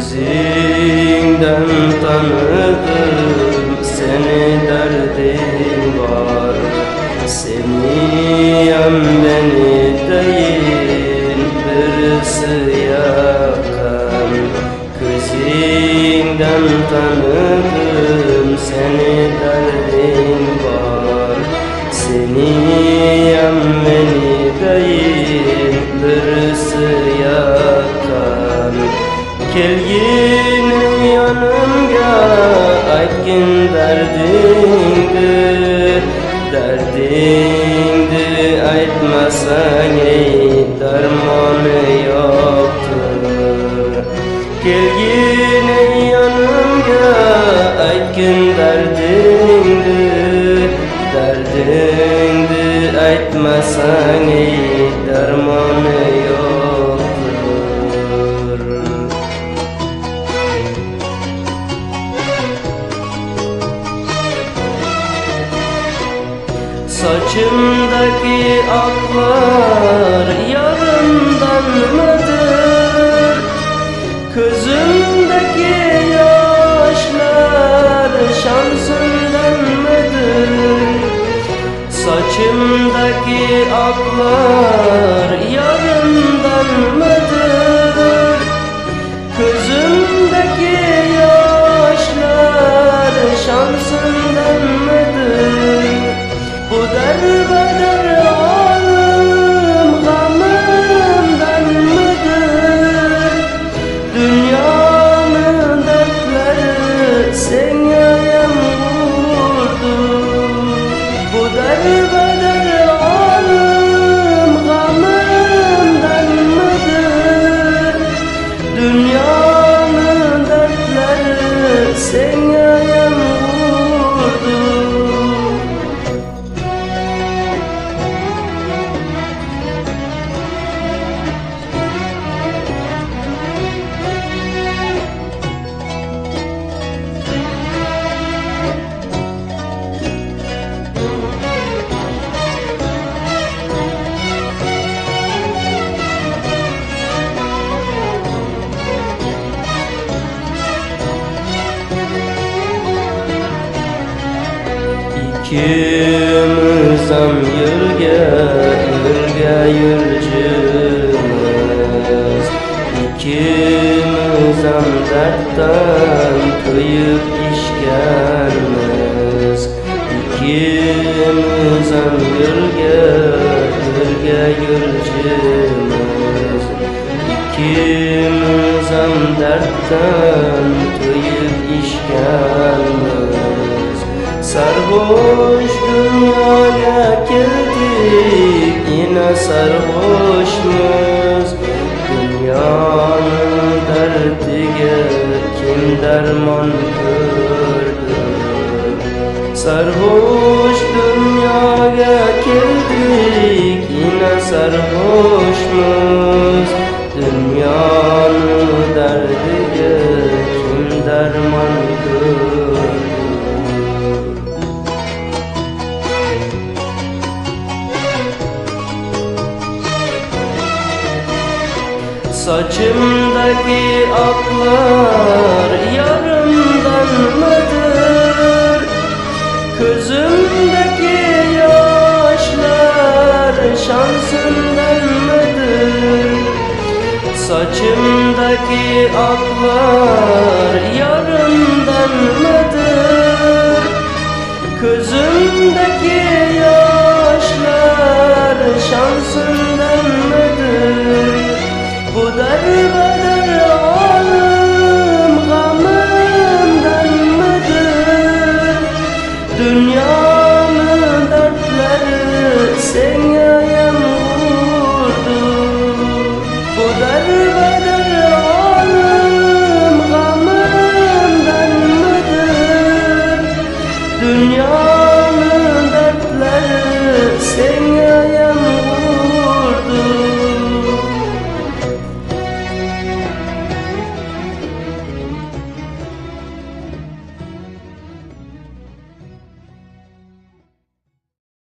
Gözünden tanıdım seni, derdin var. Sevmeyen beni değil, birisi yakan. Gözünden tanıdım seni, derdin var. Sevmeyen beni değil, birisi yakan. Gel yine yanımga, aytgin derdingdi aytmasang ey darmoni yoktur. Gel yine yanımga, aytgin derdingdi aytmasang ey darmoni yoktur. Saçımdaki aklar yarından mıdır? Gözümdeki yaşlar şansından mıdır? Saçımdaki aklar yarından mıdır? Gözümdeki yaşlar şansından mıdır? Bu derbeder alım gamımdan mıdır? Dünyanın dertleri seneye vurdu. Bu derbeder alım gamımdan mıdır? Dünyanın dertleri seneye vurdu. İkimizam yürge yürcümüz, İkimizam dertten köyüp işkenmiz. İkimizam yürge yürcümüz, İkimizam dertten köyüp işkenmiz. Sarhoş dünyaya geldik, yine sarhoşmuz. Dünyanın derdige kim derman gördü? Sarhoş dünyaya geldik, yine sarhoşmuz. Dünyanın derdige kim derman gördü? Saçımdaki aklar yarımdan mıdır? Gözümdeki yaşlar şansından mıdır? Saçımdaki aklar yarımdan mıdır? Gözümdeki yaşlar şansından mıdır? Bu derbeder alım gamımdan mıdır? Dünyanın dertleri seneye vurdu. Bu derbeder alım zamanı dertleri sen